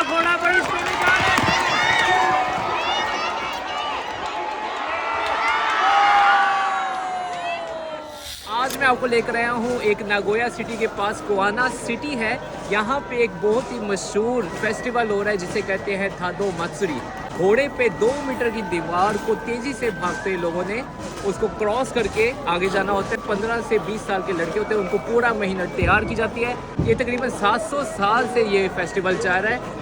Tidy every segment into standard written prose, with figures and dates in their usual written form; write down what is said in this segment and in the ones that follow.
घोड़ा बड़ी स्पीड में जा रहा है। आज मैं आपको लेकर आया हूँ एक नागोया सिटी के पास कोआना सिटी है। यहाँ पे एक बहुत ही मशहूर फेस्टिवल हो रहा है जिसे कहते हैं थादो मत्सुरी। घोड़े पे 2 मीटर की दीवार को तेजी से भागते लोगों ने उसको क्रॉस करके आगे जाना होता है। 15 से 20 साल के लड़के होते हैं, उनको पूरा महीना तैयार की जाती है। ये तकरीबन 700 साल से ये फेस्टिवल चल रहा है।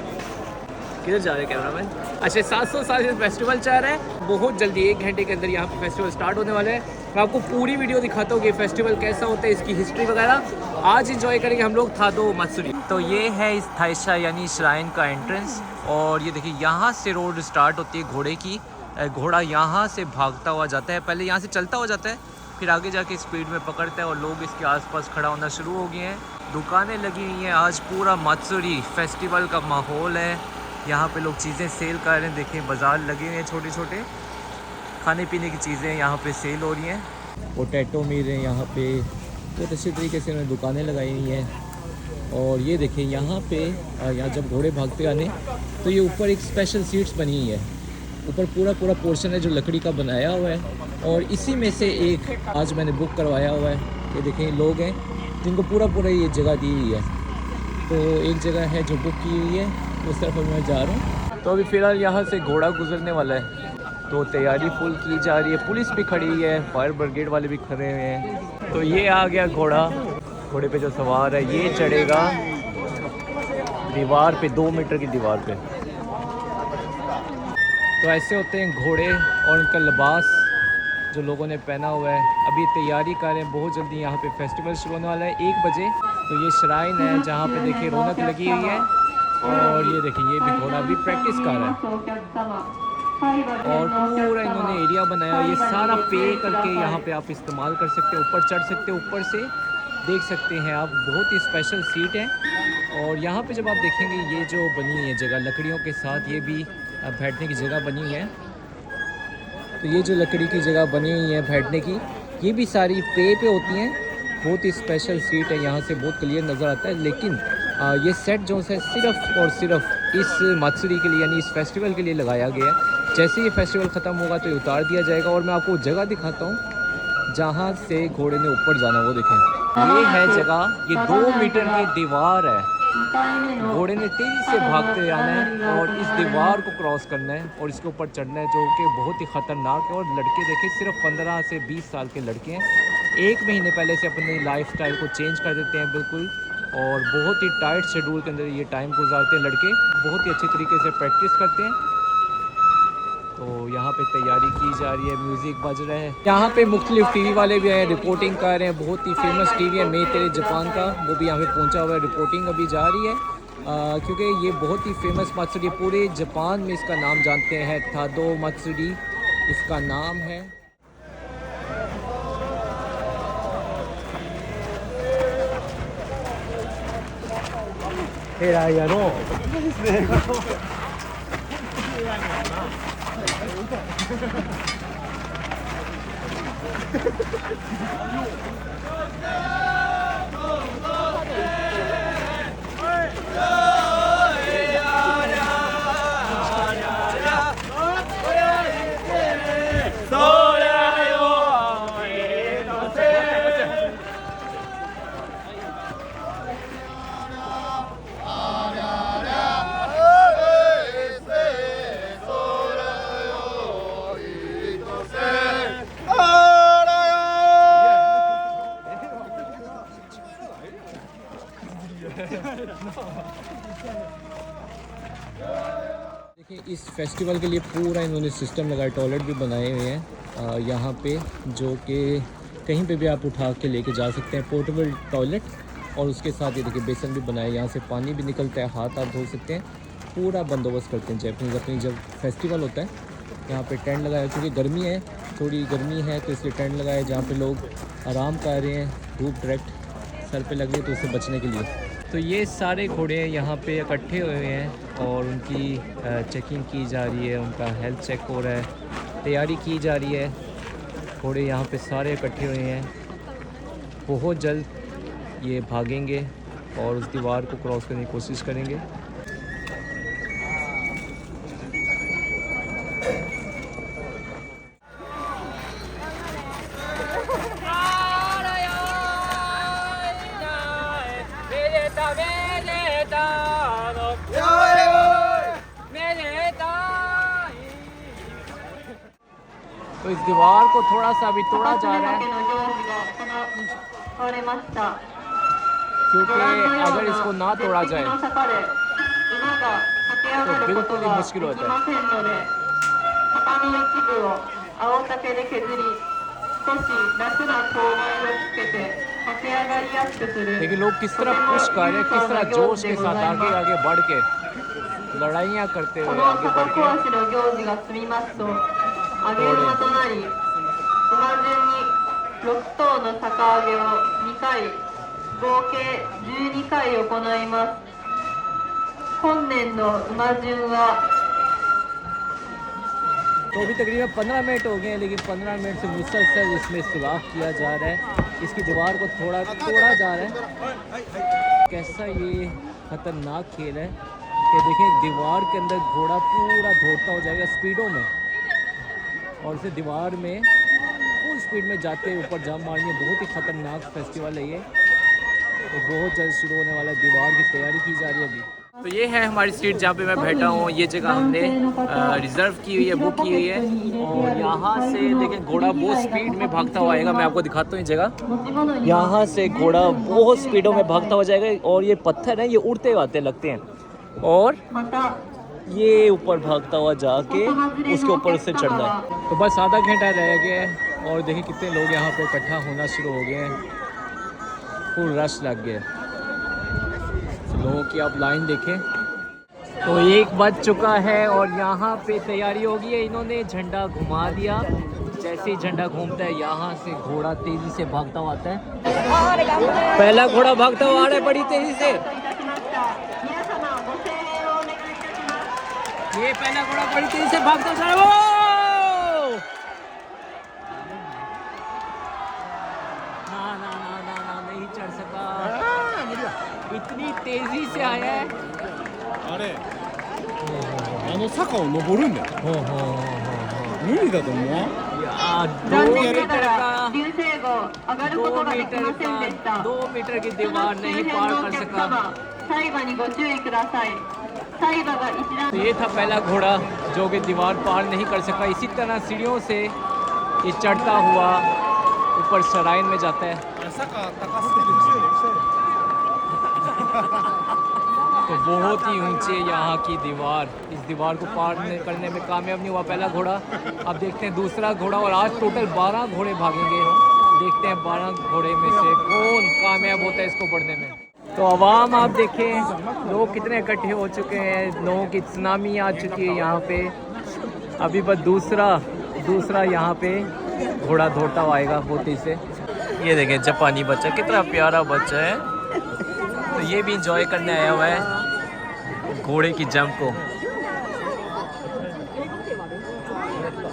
किधर जा रहे हैं कैमरामैन? अच्छा, 700 साल से फेस्टिवल चल रहा है। बहुत जल्दी 1 घंटे के अंदर यहाँ पे फेस्टिवल स्टार्ट होने वाला है। मैं आपको पूरी वीडियो दिखाता हूँ कि फेस्टिवल कैसा होता है, इसकी हिस्ट्री वगैरह। आज इंजॉय करेंगे हम लोग थादो मत्सुरी। तो ये है इस थाइशा यानी श्राइन का एंट्रेंस। और ये देखिए यहाँ से रोड स्टार्ट होती है घोड़े की। घोड़ा यहाँ से भागता हुआ जाता है, पहले यहाँ से चलता हुआ जाता है, फिर आगे जाके स्पीड में पकड़ता है और लोग इसके आसपास खड़ा होना शुरू हो गए हैं। दुकानें लगी हुई हैं। आज पूरा मत्सुरी फेस्टिवल का माहौल है। यहाँ पे लोग चीज़ें सेल कर रहे हैं। देखें बाज़ार लगे हुए हैं, छोटे छोटे खाने पीने की चीज़ें यहाँ पे सेल हो रही हैं। पोटैटो मिल रहे हैं यहाँ पे। बहुत अच्छे तरीके से उन्होंने दुकानें लगाई हुई हैं। और ये देखें यहाँ पे यहाँ जब घोड़े भागते आने तो ये ऊपर एक स्पेशल सीट्स बनी हुई है। ऊपर पूरा पोर्शन है जो लकड़ी का बनाया हुआ है और इसी में से एक आज मैंने बुक करवाया हुआ है। ये देखें लोग हैं जिनको पूरा ये जगह दी हुई है। तो एक जगह है जो बुक की हुई है, उस तरफ मैं जा रहा हूँ। तो अभी फ़िलहाल यहाँ से घोड़ा गुजरने वाला है तो तैयारी फुल की जा रही है। पुलिस भी खड़ी हुई है, फायर ब्रिगेड वाले भी खड़े हुए हैं। तो ये आ गया घोड़ा। घोड़े पे जो सवार है ये चढ़ेगा दीवार पे, 2 मीटर की दीवार पे। तो ऐसे होते हैं घोड़े और उनका लिबास जो लोगों ने पहना हुआ है। अभी तैयारी कर रहे हैं, बहुत जल्दी यहाँ पे फेस्टिवल शुरू होने वाला है 1 बजे। तो ये श्राइन है जहाँ पे देखिए रौनक लगी हुई है। और ये देखिए ये भी घोड़ा भी प्रैक्टिस कर रहा है। और पूरा इन्होंने एरिया बनाया है। ये सारा पे करके यहाँ पे आप इस्तेमाल कर सकते हैं, ऊपर चढ़ सकते हैं। ऊपर से देख सकते हैं आप, बहुत ही स्पेशल सीट है। और यहाँ पे जब आप देखेंगे ये जो बनी हुई है जगह लकड़ियों के साथ, ये भी बैठने की जगह बनी हुई है। तो ये जो लकड़ी की जगह बनी हुई है बैठने की, ये भी सारी पे होती हैं। बहुत ही स्पेशल सीट है, यहाँ से बहुत क्लियर नज़र आता है। लेकिन ये सेट जो है सिर्फ और सिर्फ इस मत्सुरी के लिए यानी इस फेस्टिवल के लिए लगाया गया है। जैसे ये फेस्टिवल ख़त्म होगा तो ये उतार दिया जाएगा। और मैं आपको जगह दिखाता हूँ जहाँ से घोड़े ने ऊपर जाना। वो देखें ये है जगह, ये 2 मीटर की दीवार है। घोड़े ने तेज़ी से भागते जाना है और इस दीवार को क्रॉस करना है और इसके ऊपर चढ़ना है, जो कि बहुत ही ख़तरनाक है। और लड़के देखें सिर्फ 15 से 20 साल के लड़के हैं। 1 महीने पहले से अपनी लाइफ स्टाइल को चेंज कर देते हैं बिल्कुल। और बहुत ही टाइट शेड्यूल के अंदर ये टाइम गुजारते हैं लड़के। बहुत ही अच्छे तरीके से प्रैक्टिस करते हैं। तो यहाँ पे तैयारी की जा रही है, म्यूज़िक बज रहा है। यहाँ पे मुख्तलिफ टीवी वाले भी आए, रिपोर्टिंग कर रहे हैं। बहुत ही फेमस टीवी है मैं तेरे जापान का, वो भी यहाँ पे पहुँचा हुआ है। रिपोर्टिंग अभी जा रही है क्योंकि ये बहुत ही फेमस मत्सुरी, पूरे जापान में इसका नाम जानते हैं। थादो मत्सुरी इसका नाम है। देखिए इस फेस्टिवल के लिए पूरा इन्होंने सिस्टम लगाया, टॉयलेट भी बनाए हुए हैं यहाँ पे, जो कि कहीं पे भी आप उठा के लेके जा सकते हैं, पोर्टेबल टॉयलेट। और उसके साथ ये देखिए बेसन भी बनाए, यहाँ से पानी भी निकलता है, हाथ आप धो सकते हैं। पूरा बंदोबस्त करते हैं जैपनीज़ अपनी जब फेस्टिवल होता है। यहाँ पे टेंट लगाया, क्योंकि गर्मी है, थोड़ी गर्मी है तो इसलिए टेंट लगाया जहाँ पे लोग आराम कर रहे हैं, धूप डायरेक्ट सर पे लग रही है तो उससे बचने के लिए। तो ये सारे घोड़े यहाँ पे इकट्ठे हुए हैं और उनकी चेकिंग की जा रही है, उनका हेल्थ चेक हो रहा है, तैयारी की जा रही है। घोड़े यहाँ पे सारे इकट्ठे हुए हैं। बहुत जल्द ये भागेंगे और उस दीवार को क्रॉस करने की कोशिश करेंगे। तो इस दीवार को थोड़ा सा अभी तोड़ा जा रहा है, क्योंकि अगर इसको ना तोड़ा जाए तो बिल्कुल ही मुश्किल होता है। देखिए लोग किस तरह पुश कर रहे हैं, किस तरह जोश के साथ आगे आगे बढ़ के लड़ाइयाँ करते हुए आगे बढ़ के तो अभी तकरीबन 15 मिनट हो गए हैं, लेकिन 15 मिनट से मुसलसल इसमें सुराख किया जा रहा है, इसकी दीवार को थोड़ा तोड़ा जा रहा है। कैसा ये खतरनाक खेल है कि देखें दीवार के अंदर घोड़ा पूरा दौड़ता हो जाएगा स्पीडों में, और इसे दीवार में फुल स्पीड में जाते ऊपर जाम मारनी। बहुत ही खतरनाक फेस्टिवल है ये, तो बहुत जल्द शुरू होने वाला है। दीवार की तैयारी की जा रही है अभी। तो ये है हमारी सीट जहाँ पे मैं बैठा हूँ। ये जगह हमने रिज़र्व की हुई है, बुक की हुई है, और यहाँ से देखें घोड़ा बहुत स्पीड में भागता हुआ आएगा। मैं आपको दिखाता हूँ ये जगह। यहाँ से घोड़ा बहुत स्पीडों में भागता हुआ जाएगा, और ये पत्थर हैं ये उड़ते आते लगते हैं, और ये ऊपर भागता हुआ जाके उसके ऊपर उससे चढ़ना है। तो बस आधा घंटा रह गया है, और देखिए कितने लोग यहाँ पे इकट्ठा होना शुरू हो गए हैं, फुल रश लग गया है लोगों की। आप लाइन देखें तो 1 बज चुका है और यहाँ पे तैयारी हो गई है। इन्होंने झंडा घुमा दिया, जैसे ही झंडा घूमता है यहाँ से घोड़ा तेजी से भागता हुआ आता है। पहला घोड़ा भागता हुआ आ रहा है बड़ी तेजी से। ये पहला घोड़ा बड़ी तेजी से भागता हुआ नहीं चढ़ सका, इतनी तेजी से आया है। अरे 坂を登るんだよ。無理だと思う。2 मीटर की दीवार नहीं पार कर सका। तो ये था पहला घोड़ा जो कि दीवार पार नहीं कर सका। इसी तरह सीढ़ियों से ये चढ़ता हुआ ऊपर सराइन में जाता है। तो बहुत ही ऊंचे यहाँ की दीवार, इस दीवार को पार करने में कामयाब नहीं हुआ पहला घोड़ा। अब देखते हैं दूसरा घोड़ा, और आज टोटल 12 घोड़े भागेंगे। देखते हैं 12 घोड़े में से कौन कामयाब होता है इसको बढ़ने में। तो आवाम आप देखें लोग कितने इकट्ठे हो चुके हैं, लोगों की सुनामी आ चुकी है यहाँ पे। अभी बस दूसरा यहाँ पे घोड़ा दौड़ता हुआ आएगा बहुत तेज से। ये देखें जापानी बच्चा, कितना प्यारा बच्चा है। तो ये भी इंजॉय करने आया हुआ है घोड़े की जंप को।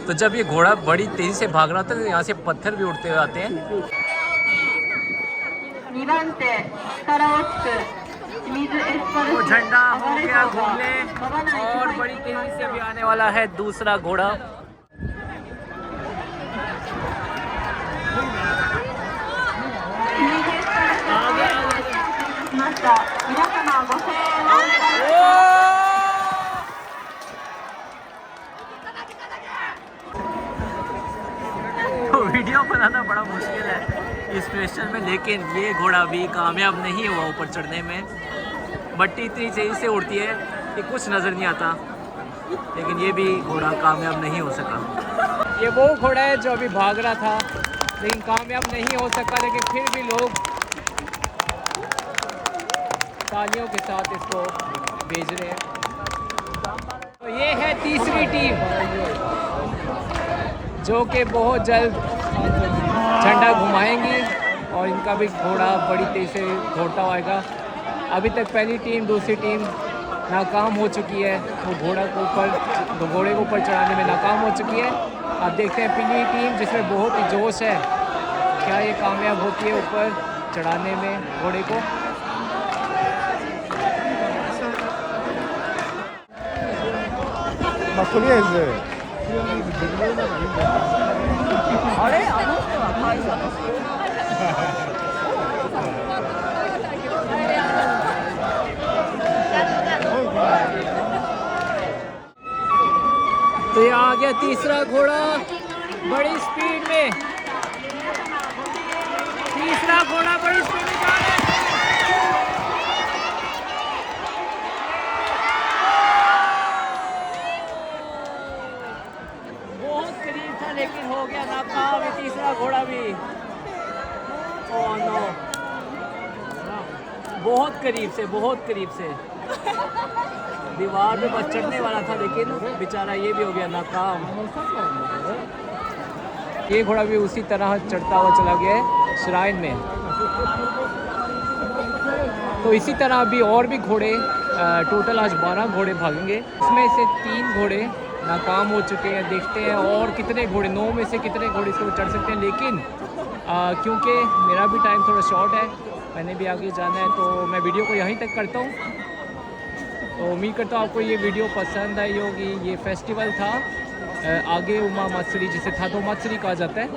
तो जब ये घोड़ा बड़ी तेजी से भाग रहा था तो यहाँ से पत्थर भी उड़ते हुए आते हैं। तो झंडा हो गया घूमने, और बड़ी तेजी से अभी आने वाला है दूसरा घोड़ा। तो वीडियो बनाना बड़ा मुश्किल है इस स्टेशन में, लेकिन ये घोड़ा भी कामयाब नहीं हुआ ऊपर चढ़ने में। बट्टी इतनी तेजी से उड़ती है कि कुछ नज़र नहीं आता, लेकिन ये भी घोड़ा कामयाब नहीं हो सका। ये वो घोड़ा है जो अभी भाग रहा था लेकिन कामयाब नहीं हो सका, लेकिन फिर भी लोग तालियों के साथ इसको भेज रहे हैं। तो ये है तीसरी टीम जो कि बहुत जल्द झंडा घुमाएंगी, और इनका भी घोड़ा बड़ी तेज़ी से दौड़ता आएगा। अभी तक पहली टीम दूसरी टीम नाकाम हो चुकी है, वो घोड़े को ऊपर चढ़ाने में नाकाम हो चुकी है। अब देखते हैं पीली टीम जिसमें बहुत ही जोश है, क्या ये कामयाब होती है ऊपर चढ़ाने में घोड़े को। तो ये आ गया तीसरा घोड़ा, बड़ी स्पीड में, तीसरा घोड़ा बड़ी स्पीड में जा रहा है। बहुत करीब था लेकिन हो गया नाकाम ये तीसरा घोड़ा भी। ओह नो, बहुत करीब से, बहुत करीब से दीवार पे बस चढ़ने वाला था लेकिन बेचारा ये भी हो गया नाकाम। ये घोड़ा भी उसी तरह चढ़ता हुआ चला गया है श्राइन में। तो इसी तरह अभी और भी घोड़े, टोटल आज 12 घोड़े भागेंगे, इसमें से 3 घोड़े नाकाम हो चुके हैं। देखते हैं और कितने घोड़े, 9 में से कितने घोड़े इसको चढ़ सकते हैं। लेकिन क्योंकि मेरा भी टाइम थोड़ा शॉर्ट है, मैंने भी आगे जाना है, तो मैं वीडियो को यहीं तक करता हूँ। तो उम्मीद करता हूँ आपको ये वीडियो पसंद आई होगी। ये फेस्टिवल था आगे उमा मत्सरी, जिसे थादो मत्सरी कहा जाता है।